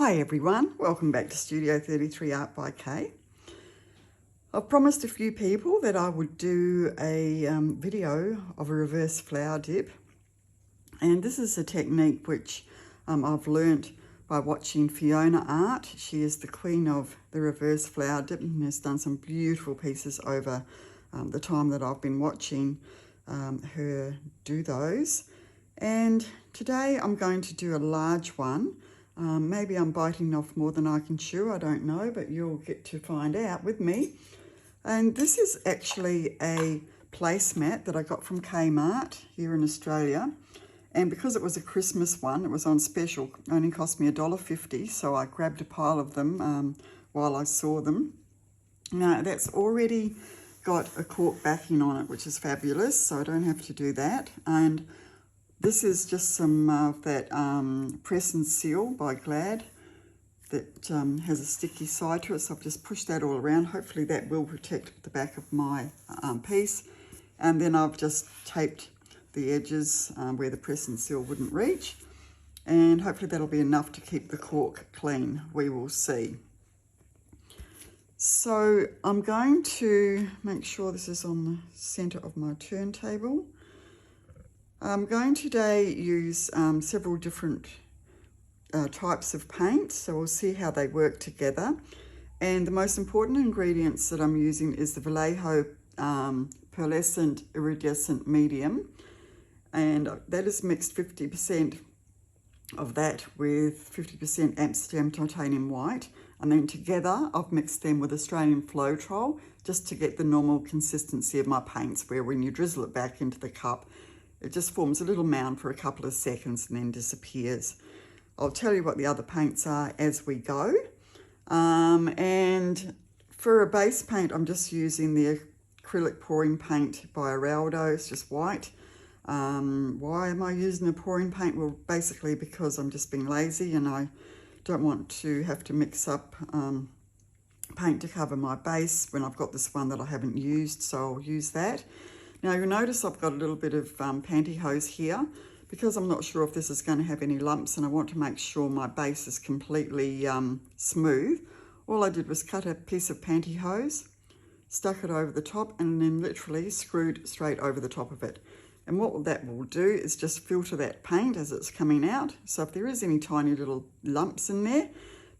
Hi everyone, welcome back to Studio 33 Art by Kay. I've promised a few people that I would do a video of a reverse flower dip, and this is a technique which I've learnt by watching Fiona art. She is the queen of the reverse flower dip and has done some beautiful pieces over the time that I've been watching her do those. And today I'm going to do a large one. Maybe I'm biting off more than I can chew, I don't know, but you'll get to find out with me. And this is actually a placemat that I got from Kmart here in Australia. And because it was a Christmas one, it was on special, only cost me $1.50, so I grabbed a pile of them while I saw them. Now that's already got a cork backing on it, which is fabulous, so I don't have to do that. And this is just some of that Press and Seal by Glad that has a sticky side to it, so I've just pushed that all around. Hopefully that will protect the back of my piece. And then I've just taped the edges where the Press and Seal wouldn't reach, and hopefully that'll be enough to keep the cork clean. We will see. So I'm going to make sure this is on the center of my turntable. I'm going to today use several different types of paint, so we'll see how they work together. And the most important ingredients that I'm using is the Vallejo Pearlescent Iridescent Medium, and that is mixed 50% of that with 50% Amsterdam Titanium White, and then together I've mixed them with Australian Floetrol just to get the normal consistency of my paints, where when you drizzle it back into the cup, it just forms a little mound for a couple of seconds and then disappears. I'll tell you what the other paints are as we go. And for a base paint, I'm just using the acrylic pouring paint by Eraldo. It's just white. Why am I using a pouring paint? Well, basically because I'm just being lazy and I don't want to have to mix up paint to cover my base when I've got this one that I haven't used, so I'll use that. Now you'll notice I've got a little bit of pantyhose here because I'm not sure if this is going to have any lumps and I want to make sure my base is completely smooth. All I did was cut a piece of pantyhose, stuck it over the top, and then literally screwed straight over the top of it. And what that will do is just filter that paint as it's coming out. So if there is any tiny little lumps in there,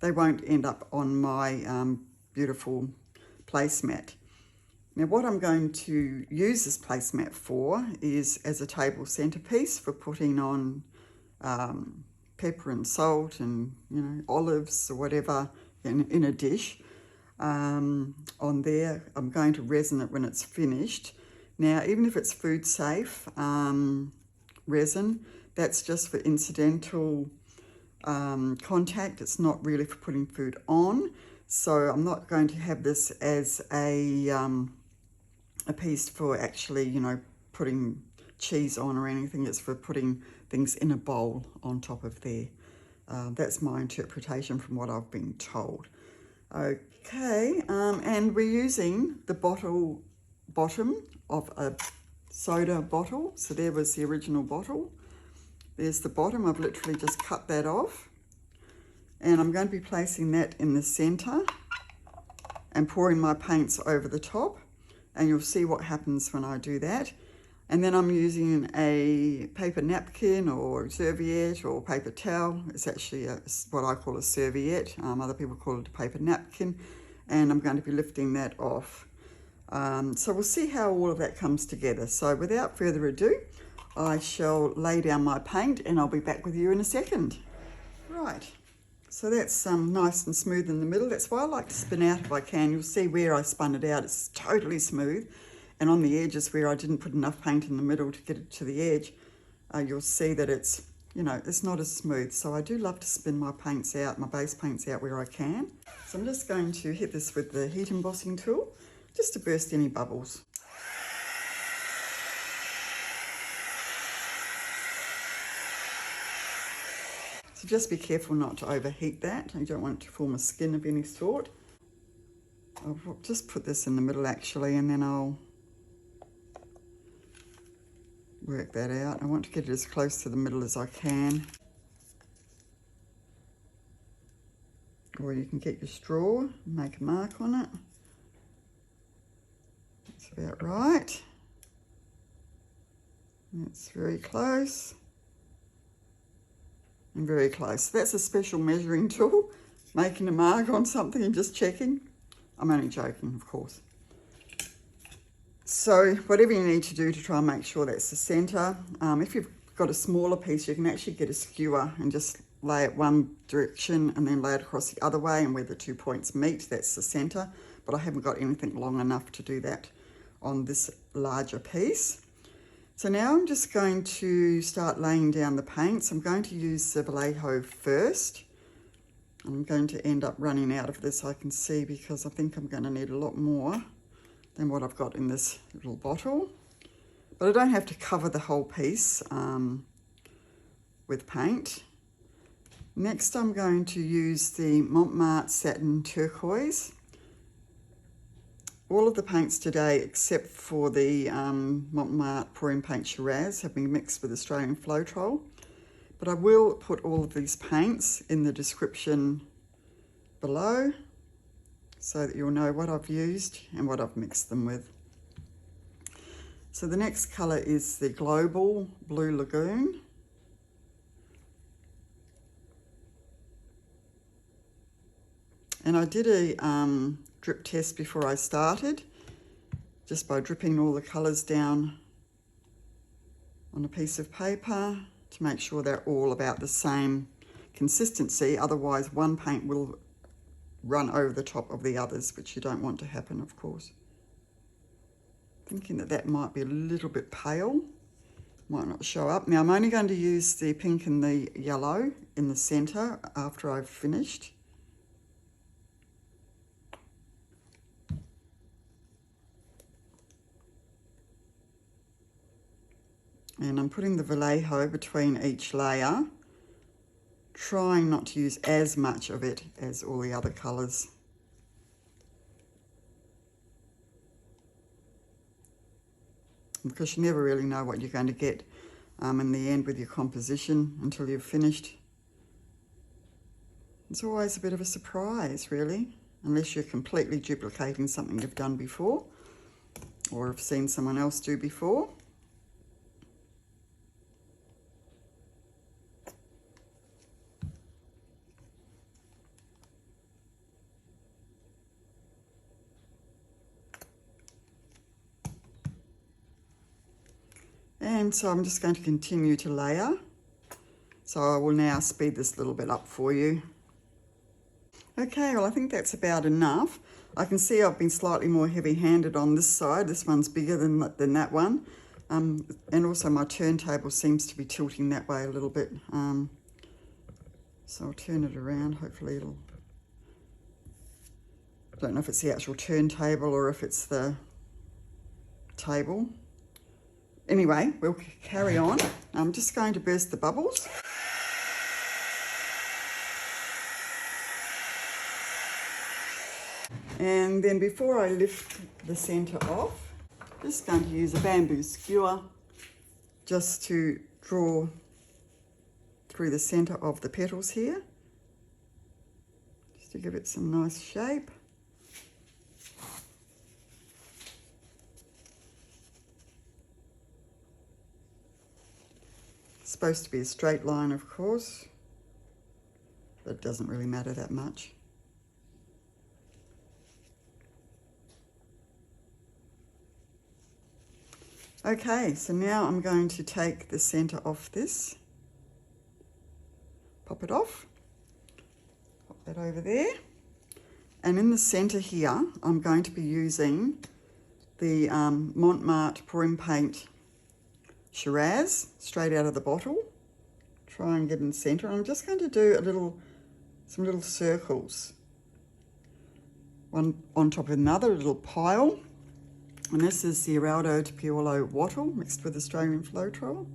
they won't end up on my beautiful placemat. Now what I'm going to use this placemat for is as a table centerpiece for putting on pepper and salt and olives or whatever in a dish on there. I'm going to resin it when it's finished. Now even if it's food safe resin, that's just for incidental contact. It's not really for putting food on. So I'm not going to have this as a piece for actually, putting cheese on or anything. It's for putting things in a bowl on top of there. That's my interpretation from what I've been told. Okay, and we're using the bottom of a soda bottle. So there was the original bottle. There's the bottom. I've literally just cut that off. And I'm going to be placing that in the center and pouring my paints over the top. And you'll see what happens when I do that. And then I'm using a paper napkin or serviette or paper towel. It's actually what I call a serviette. Other people call it a paper napkin. And I'm going to be lifting that off. So we'll see how all of that comes together. So without further ado, I shall lay down my paint and I'll be back with you in a second. Right. So that's nice and smooth in the middle. That's why I like to spin out if I can. You'll see where I spun it out, it's totally smooth. And on the edges where I didn't put enough paint in the middle to get it to the edge, you'll see that it's, it's not as smooth. So I do love to spin my paints out, my base paints out where I can. So I'm just going to hit this with the heat embossing tool, just to burst any bubbles. So just be careful not to overheat that. You don't want it to form a skin of any sort. I'll just put this in the middle actually, and then I'll work that out. I want to get it as close to the middle as I can. Or you can get your straw and make a mark on it. That's about right. That's very close. And very close. That's a special measuring tool, making a mark on something and just checking. I'm only joking, of course. So whatever you need to do to try and make sure that's the centre. If you've got a smaller piece, you can actually get a skewer and just lay it one direction and then lay it across the other way, and where the 2 points meet, that's the centre. But I haven't got anything long enough to do that on this larger piece. So now I'm just going to start laying down the paints. I'm going to use the Vallejo first. I'm going to end up running out of this, I can see, because I think I'm going to need a lot more than what I've got in this little bottle. But I don't have to cover the whole piece with paint. Next I'm going to use the Mont Mart Satin Turquoise. All of the paints today, except for the Mont Mart Pouring Paint Shiraz, have been mixed with Australian Floetrol. But I will put all of these paints in the description below so that you'll know what I've used and what I've mixed them with. So the next colour is the Global Blue Lagoon. And I did a drip test before I started, just by dripping all the colours down on a piece of paper to make sure they're all about the same consistency. Otherwise one paint will run over the top of the others, which you don't want to happen, of course. Thinking that that might be a little bit pale, might not show up. Now I'm only going to use the pink and the yellow in the centre after I've finished. And I'm putting the Vallejo between each layer, trying not to use as much of it as all the other colours. Because you never really know what you're going to get in the end with your composition until you've finished. It's always a bit of a surprise, really, unless you're completely duplicating something you've done before or have seen someone else do before. And so I'm just going to continue to layer. So I will now speed this a little bit up for you. Okay, well I think that's about enough. I can see I've been slightly more heavy-handed on this side. This one's bigger than that one. And also my turntable seems to be tilting that way a little bit. So I'll turn it around, hopefully it'll... I don't know if it's the actual turntable or if it's the table. Anyway, we'll carry on. I'm just going to burst the bubbles. And then before I lift the centre off, I'm just going to use a bamboo skewer just to draw through the centre of the petals here, just to give it some nice shape. It's supposed to be a straight line, of course, but it doesn't really matter that much. Okay, so now I'm going to take the centre off this, pop it off, pop that over there, and in the centre here I'm going to be using the Mont Mart Pouring Paint Shiraz straight out of the bottle. Try and get in the centre. I'm just going to do some little circles, one on top of another, a little pile. And this is the Eraldo di Paolo Wattle mixed with Australian Floetrol.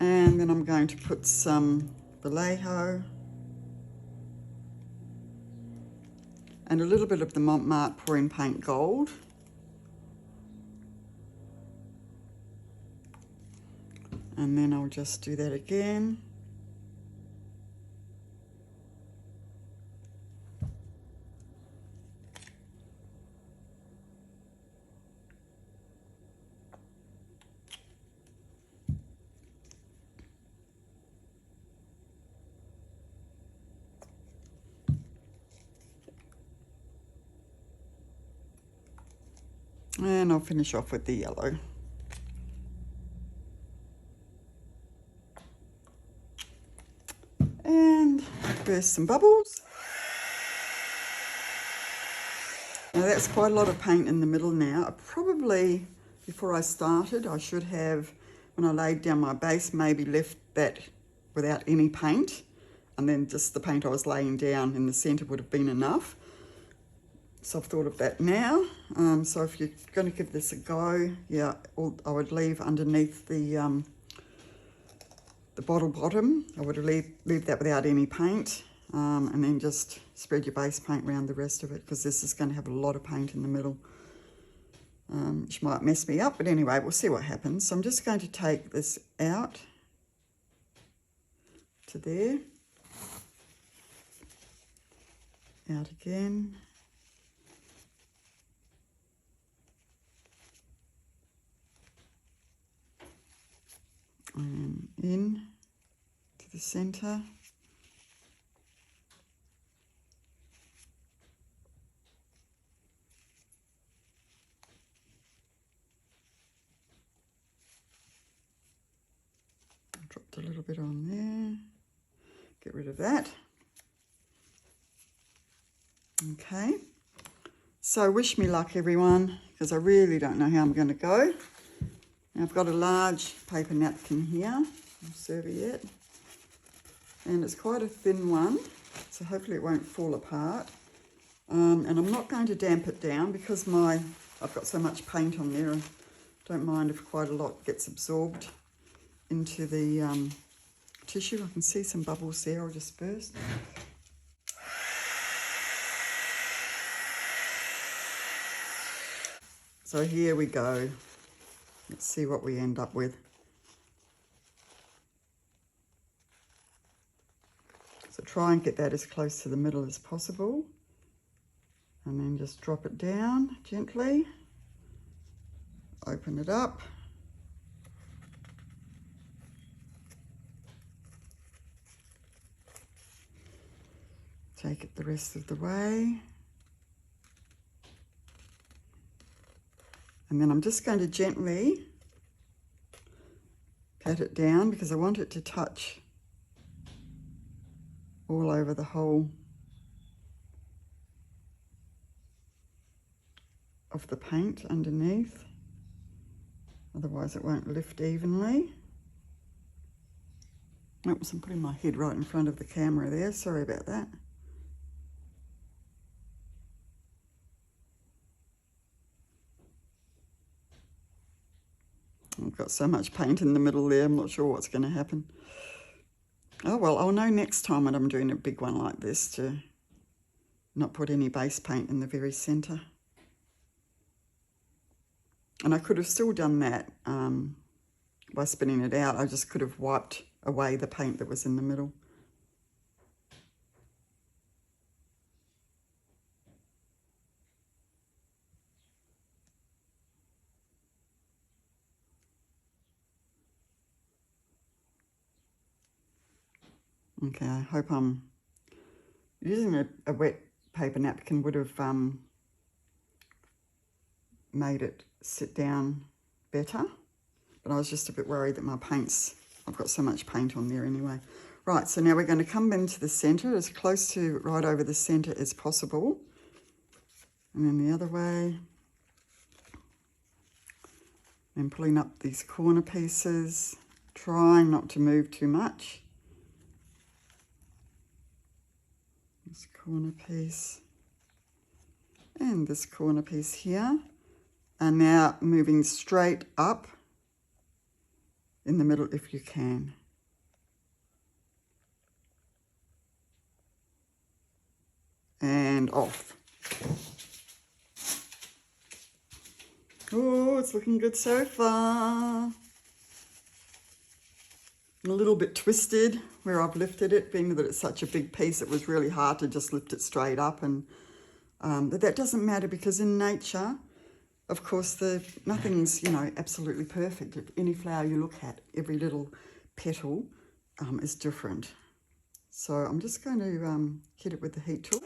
And then I'm going to put some Vallejo and a little bit of the Mont Mart Pouring Paint Gold. And then I'll just do that again. And I'll finish off with the yellow. And burst some bubbles. Now that's quite a lot of paint in the middle now. I probably, before I started, I should have, when I laid down my base, maybe left that without any paint, and then just the paint I was laying down in the centre would have been enough. So I've thought of that now. So if you're going to give this a go, yeah, I would leave underneath the bottle bottom. I would leave that without any paint, and then just spread your base paint around the rest of it, because this is going to have a lot of paint in the middle, which might mess me up. But anyway, we'll see what happens. So I'm just going to take this out to there, out again. And in to the centre. Dropped a little bit on there. Get rid of that. Okay. So wish me luck, everyone, because I really don't know how I'm going to go. Now I've got a large paper napkin here, a serviette, and it's quite a thin one, so hopefully it won't fall apart. And I'm not going to damp it down because I've got so much paint on there. I don't mind if quite a lot gets absorbed into the tissue. I can see some bubbles there. I'll just burst. So here we go. Let's see what we end up with. So try and get that as close to the middle as possible. And then just drop it down gently. Open it up. Take it the rest of the way. And then I'm just going to gently pat it down because I want it to touch all over the whole of the paint underneath. Otherwise it won't lift evenly. Oops, I'm putting my head right in front of the camera there. Sorry about that. I've got so much paint in the middle there, I'm not sure what's going to happen. Oh well, I'll know next time when I'm doing a big one like this to not put any base paint in the very centre. And I could have still done that by spinning it out. I just could have wiped away the paint that was in the middle. Okay, I hope I'm using a wet paper napkin would have made it sit down better, but I was just a bit worried that I've got so much paint on there anyway. Right, so now we're going to come into the centre, as close to right over the centre as possible, and then the other way, and pulling up these corner pieces, trying not to move too much. This corner piece and this corner piece here are now moving straight up in the middle if you can. And off. Oh, it's looking good so far. A little bit twisted where I've lifted it, being that it's such a big piece, it was really hard to just lift it straight up. And but that doesn't matter, because in nature, of course, nothing's, absolutely perfect. Any flower you look at, every little petal is different. So I'm just going to hit it with the heat tool.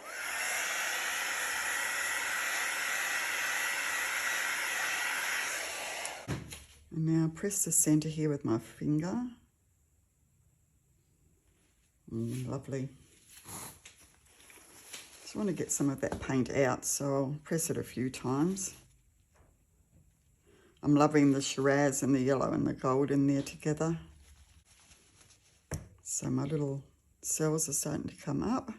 And now press the centre here with my finger. Lovely. Just want to get some of that paint out, so I'll press it a few times. I'm loving the Shiraz and the yellow and the gold in there together. So my little cells are starting to come up.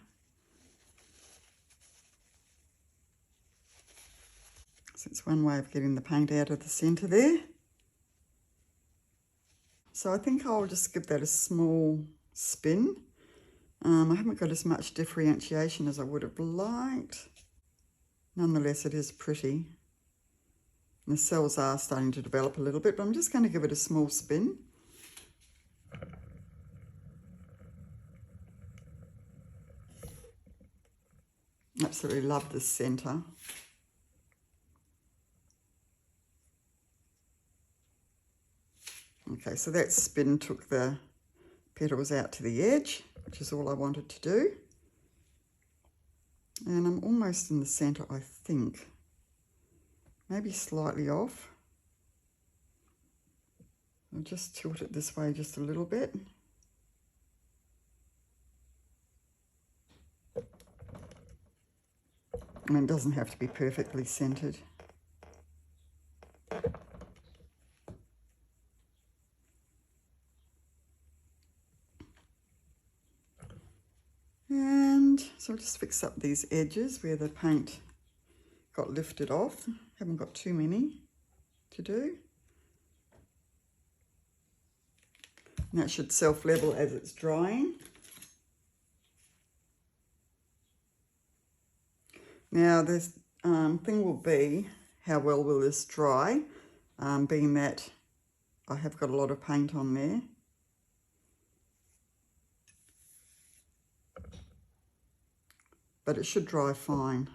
So it's one way of getting the paint out of the centre there. So I think I'll just give that a small spin. I haven't got as much differentiation as I would have liked. Nonetheless, it is pretty. And the cells are starting to develop a little bit, but I'm just going to give it a small spin. Absolutely love this centre. Okay, so that spin took the petals out to the edge, which is all I wanted to do. And I'm almost in the centre, I think. Maybe slightly off. I'll just tilt it this way just a little bit. I mean, it doesn't have to be perfectly centred. And so I'll just fix up these edges where the paint got lifted off. Haven't got too many to do. And that should self-level as it's drying. Now the thing will be, how well will this dry, being that I have got a lot of paint on there. But it should dry fine.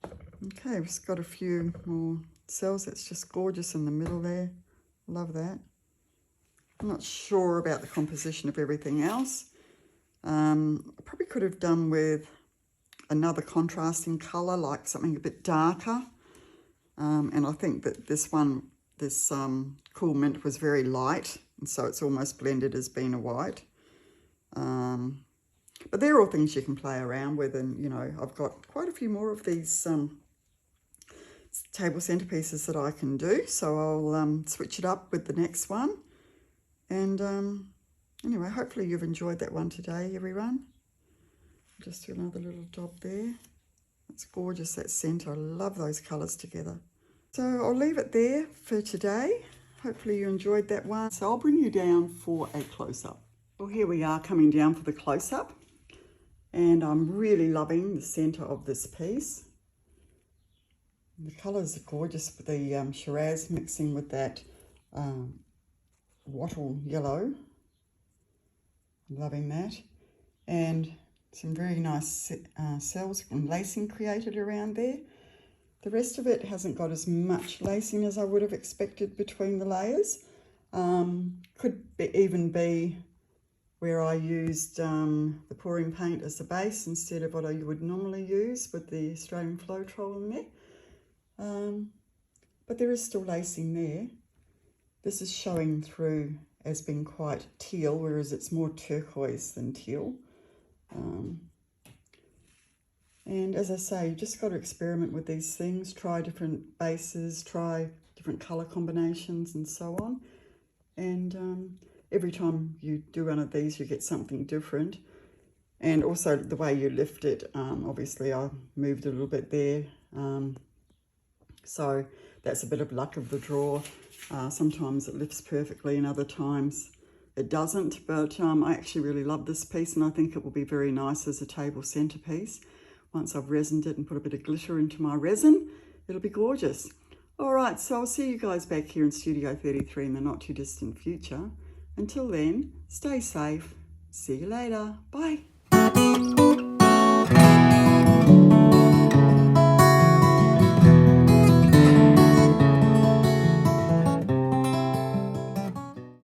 Okay, we've just got a few more cells. It's just gorgeous in the middle there. Love that. I'm not sure about the composition of everything else. I probably could have done with another contrasting colour, like something a bit darker. And I think that this one, this cool mint was very light, and so it's almost blended as being a white. But they're all things you can play around with, and you know, I've got quite a few more of these table centerpieces that I can do, so I'll switch it up with the next one. And anyway, hopefully you've enjoyed that one today, everyone. Just do another little dab there. It's gorgeous, that scent. I love those colours together. So I'll leave it there for today. Hopefully you enjoyed that one. So I'll bring you down for a close-up. Well, here we are coming down for the close-up. And I'm really loving the centre of this piece. The colours are gorgeous with the Shiraz mixing with that Wattle yellow. I'm loving that. And some very nice cells and lacing created around there. The rest of it hasn't got as much lacing as I would have expected between the layers. Could even be where I used the pouring paint as the base instead of what I would normally use with the Australian Floetrol in there. But there is still lacing there. This is showing through as being quite teal, whereas it's more turquoise than teal. And as I say, you just got to experiment with these things, try different bases, try different colour combinations and so on. And every time you do one of these, you get something different. And also the way you lift it, obviously I moved a little bit there. So that's a bit of luck of the draw. Sometimes it lifts perfectly and other times it doesn't. But I actually really love this piece, and I think it will be very nice as a table centerpiece. Once I've resined it and put a bit of glitter into my resin, it'll be gorgeous. All right, so I'll see you guys back here in Studio 33 in the not too distant future. Until then, stay safe. See you later. Bye.